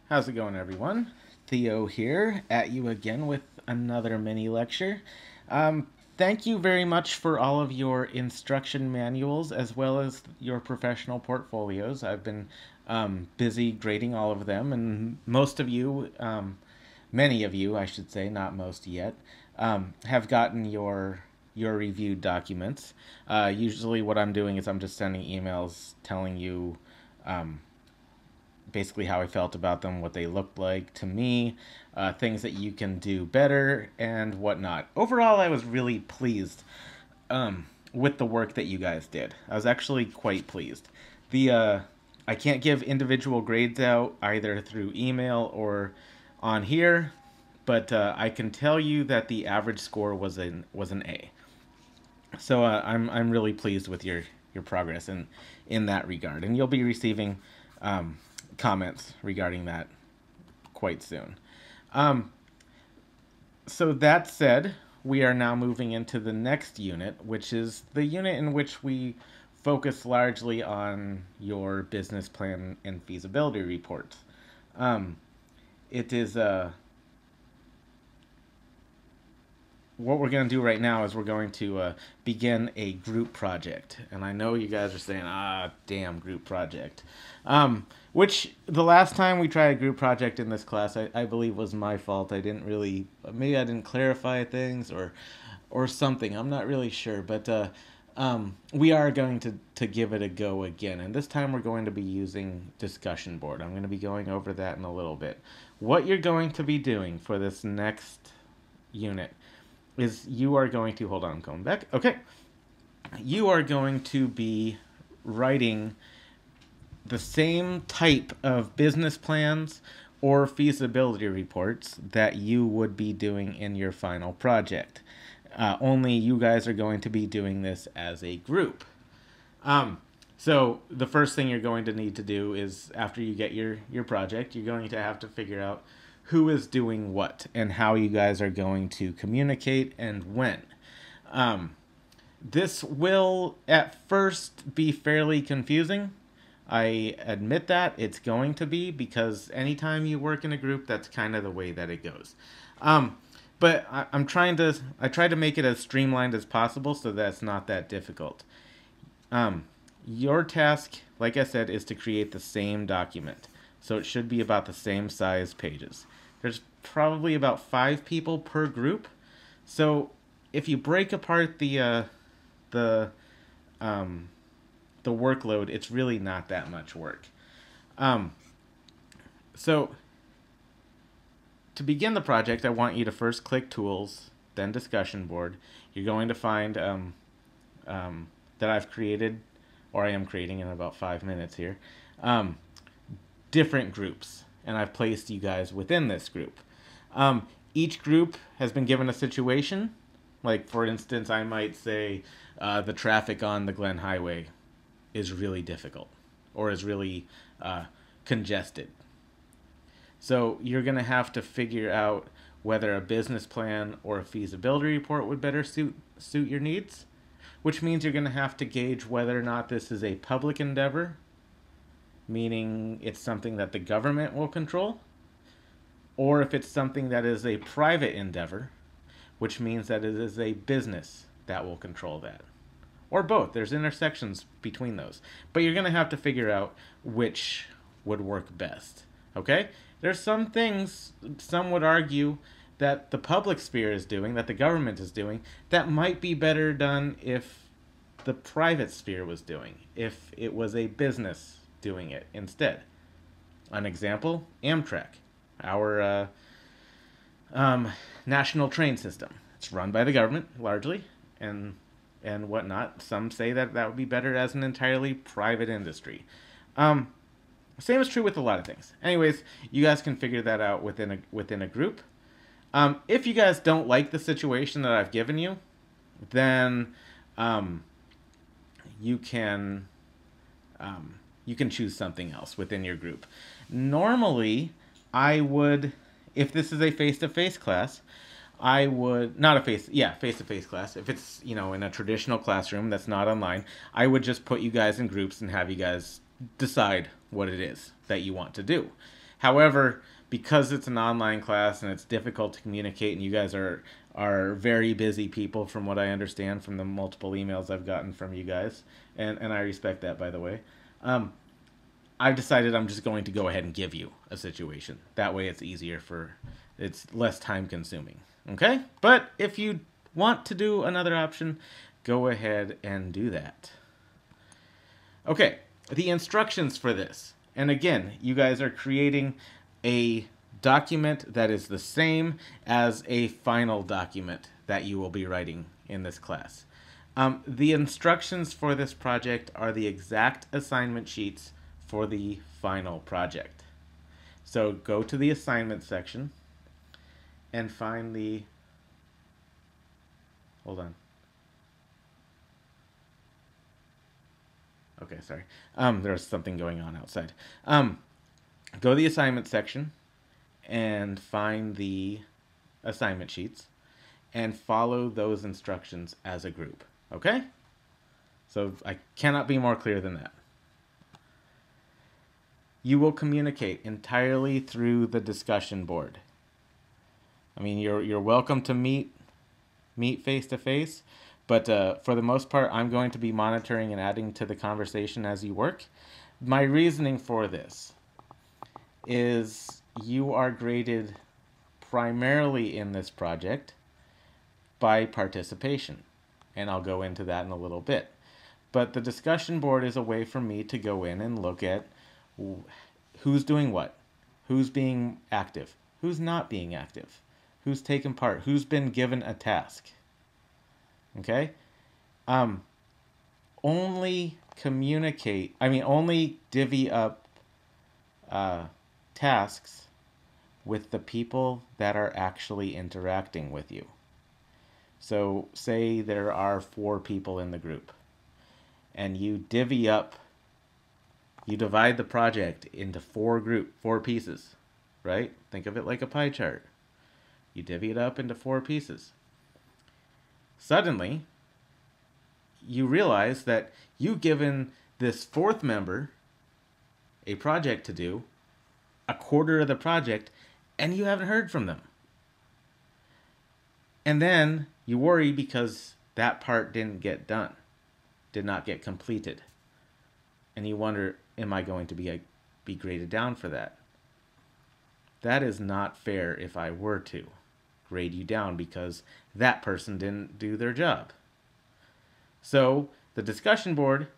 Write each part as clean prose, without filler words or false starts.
How's it going, everyone? Theo here, at you again with another mini lecture. Thank you very much for all of your instruction manuals as well as your professional portfolios. I've been busy grading all of them, and most of you, many of you, I should say, not most yet, have gotten your reviewed documents. Usually, what I'm doing is I'm just sending emails telling you basically how I felt about them, what they looked like to me, things that you can do better, and whatnot. Overall, I was really pleased with the work that you guys did. I was actually quite pleased. I can't give individual grades out either through email or on here, but I can tell you that the average score was an A. So I'm really pleased with your progress in that regard, and you'll be receiving comments regarding that quite soon. Um, so that said, we are now moving into the next unit, which is the unit in which we focus largely on your business plan and feasibility reports. It is what we're going to do right now is we're going to begin a group project. And I know you guys are saying, damn, group project. Which the last time we tried a group project in this class, I believe was my fault. I didn't really, maybe I didn't clarify things or something. I'm not really sure. But we are going to give it a go again. And this time we're going to be using discussion board. I'm going to be going over that in a little bit. What you're going to be doing for this next unit is you are going to, hold on, I'm coming back. Okay. You are going to be writing the same type of business plans or feasibility reports that you would be doing in your final project. Only you guys are going to be doing this as a group. So the first thing you're going to need to do is, after you get your project, you're going to have to figure out who is doing what and how you guys are going to communicate and when. This will at first be fairly confusing. I admit that it's going to be, because anytime you work in a group, that's kind of the way that it goes. But I try to make it as streamlined as possible so that it's not that difficult. Your task, like I said, is to create the same document. So it should be about the same size pages. There's probably about 5 people per group. So if you break apart the workload, it's really not that much work. So to begin the project, I want you to first click Tools, then Discussion Board. You're going to find that I've created, or I am creating in about 5 minutes here, different groups. And I've placed you guys within this group. Each group has been given a situation. Like, for instance, I might say the traffic on the Glen Highway is really difficult or is really congested. So you're going to have to figure out whether a business plan or a feasibility report would better suit your needs, which means you're going to have to gauge whether or not this is a public endeavor, meaning it's something that the government will control, or if it's something that is a private endeavor, which means that it is a business that will control that. Or both. There's intersections between those. But you're going to have to figure out which would work best. Okay? There's some things, some would argue, that the public sphere is doing, that the government is doing, that might be better done if the private sphere was doing, if it was a business doing it instead. An example, Amtrak, our national train system. It's run by the government largely, and whatnot. Some say that would be better as an entirely private industry. Same is true with a lot of things. Anyways, you guys can figure that out within a group. If you guys don't like the situation that I've given you, then you can choose something else within your group. Normally, I would, if this is a face-to-face class, I would, not a face-to-face class. If it's, in a traditional classroom that's not online, I would just put you guys in groups and have you guys decide what it is that you want to do. However, because it's an online class and it's difficult to communicate, and you guys are very busy people, from what I understand from the multiple emails I've gotten from you guys, and I respect that, by the way. I've decided I'm just going to go ahead and give you a situation. That way it's easier it's less time consuming. Okay? But if you want to do another option, go ahead and do that. Okay, the instructions for this. And again, you guys are creating a document that is the same as a final document that you will be writing in this class. The instructions for this project are the exact assignment sheets for the final project. So go to the assignment section and find the, hold on. Okay, sorry. There was something going on outside. Go to the assignment section and find the assignment sheets and follow those instructions as a group. Okay? So I cannot be more clear than that. You will communicate entirely through the discussion board. I mean, you're welcome to meet face to face, but for the most part, I'm going to be monitoring and adding to the conversation as you work. My reasoning for this is you are graded primarily in this project by participation, and I'll go into that in a little bit. But the discussion board is a way for me to go in and look at who's doing what, who's being active, who's not being active, who's taken part, who's been given a task. Okay? Only divvy up tasks with the people that are actually interacting with you. So say there are 4 people in the group, and you divide the project into 4 pieces, right? Think of it like a pie chart. You divvy it up into 4 pieces. Suddenly, you realize that you've given this 4th member a project to do, a quarter of the project, and you haven't heard from them. And then you worry because that part didn't get done, did not get completed. And you wonder, am I going to be graded down for that? That is not fair if I were to grade you down because that person didn't do their job. So the discussion board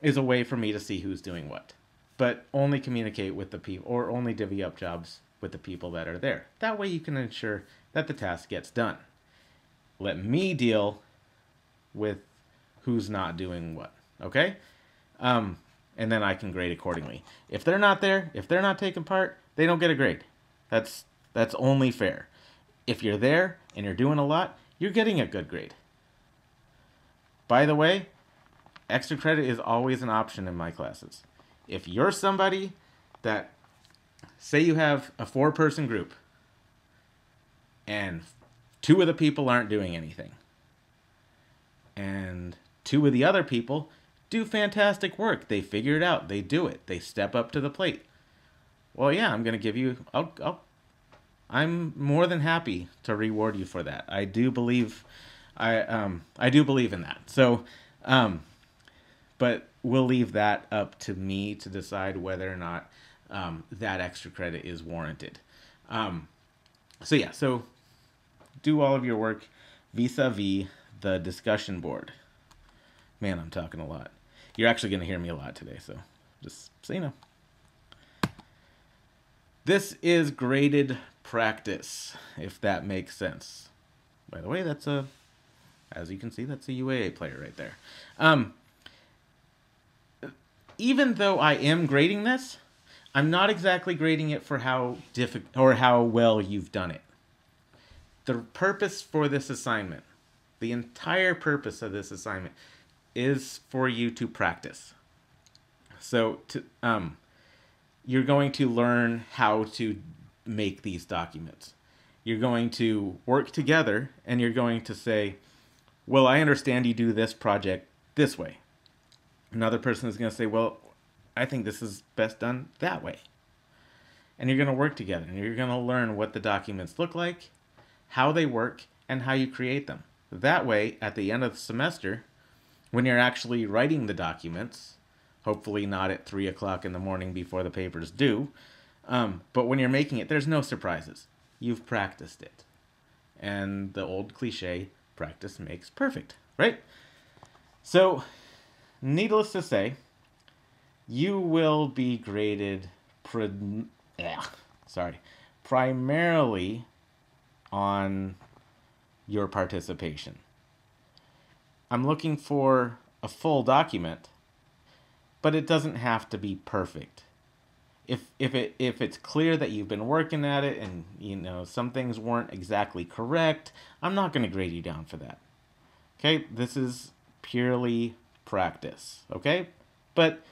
is a way for me to see who's doing what, but only communicate with the people, or only divvy up jobs with the people that are there. That way you can ensure that the task gets done. Let me deal with who's not doing what, okay? And then I can grade accordingly. If they're not there, if they're not taking part, they don't get a grade. That's only fair. If you're there and you're doing a lot, you're getting a good grade. By the way, extra credit is always an option in my classes. If you're somebody that, say you have a 4-person group and 2 of the people aren't doing anything, and 2 of the other people do fantastic work. They figure it out. They do it. They step up to the plate. Well, yeah, I'm going to give you, I'm more than happy to reward you for that. I do believe in that. So, but we'll leave that up to me to decide whether or not that extra credit is warranted. So do all of your work vis-a-vis the discussion board. Man, I'm talking a lot. You're actually going to hear me a lot today, so just so you know. This is graded practice, if that makes sense. By the way, as you can see, that's a UAA player right there. Even though I am grading this, I'm not exactly grading it for how well you've done it. The purpose for this assignment, the entire purpose of this assignment, is for you to practice. So you're going to learn how to make these documents. You're going to work together and you're going to say, well, I understand you do this project this way. Another person is going to say, well, I think this is best done that way. and you're going to work together, and you're going to learn what the documents look like, how they work, and how you create them. That way, at the end of the semester, when you're actually writing the documents, hopefully not at 3 o'clock in the morning before the paper's due, but when you're making it, there's no surprises. You've practiced it. And the old cliche, practice makes perfect, right? So, needless to say, you will be graded primarily on your participation. I'm looking for a full document, but it doesn't have to be perfect. If it's clear that you've been working at it and some things weren't exactly correct, I'm not going to grade you down for that. Okay, this is purely practice. Okay, but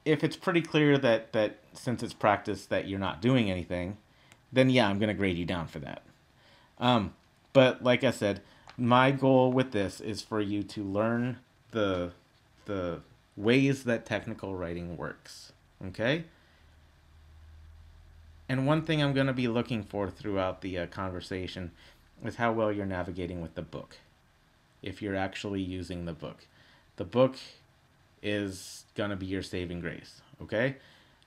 if it's pretty clear that since it's practice that you're not doing anything, then yeah, I'm going to grade you down for that. But like I said, my goal with this is for you to learn the ways that technical writing works. Okay? And one thing I'm going to be looking for throughout the conversation is how well you're navigating with the book. If you're actually using the book. The book is going to be your saving grace. Okay?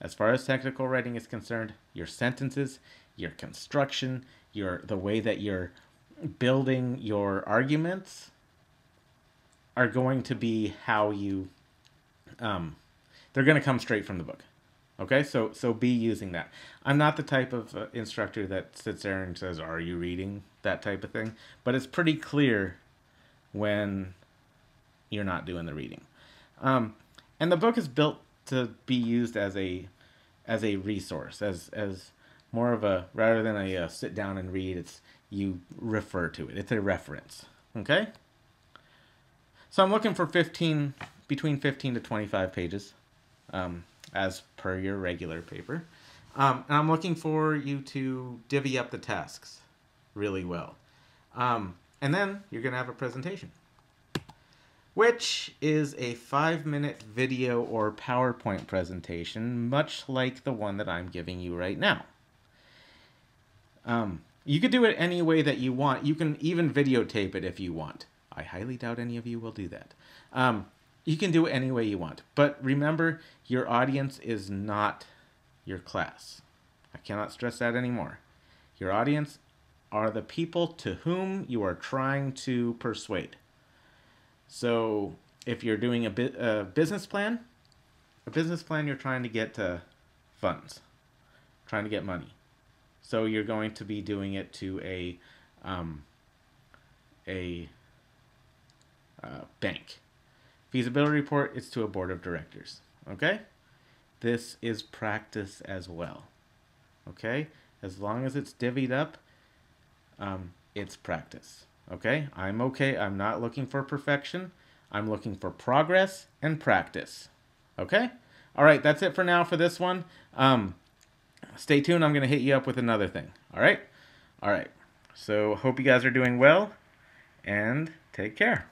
As far as technical writing is concerned, your sentences, your construction, the way that you're building your arguments are going to be how you they're going to come straight from the book. Okay, so be using that. I'm not the type of instructor that sits there and says, are you reading? That type of thing. But it's pretty clear when you're not doing the reading. And the book is built to be used as a resource, as more of a, rather than a sit down and read, you refer to it. It's a reference. Okay? So I'm looking for between 15 to 25 pages. As per your regular paper. And I'm looking for you to divvy up the tasks really well. And then you're going to have a presentation, which is a 5-minute video or PowerPoint presentation, much like the one that I'm giving you right now. You could do it any way that you want. You can even videotape it if you want. I highly doubt any of you will do that. You can do it any way you want. But remember, your audience is not your class. I cannot stress that anymore. Your audience are the people to whom you are trying to persuade. So if you're doing a business plan you're trying to get funds, trying to get money. So you're going to be doing it to a bank. Feasibility report is to a board of directors. Okay? This is practice as well. Okay? As long as it's divvied up, it's practice. Okay? I'm okay. I'm not looking for perfection. I'm looking for progress and practice. Okay? All right, that's it for now for this one. Stay tuned. I'm going to hit you up with another thing. All right? All right. So hope you guys are doing well, and take care.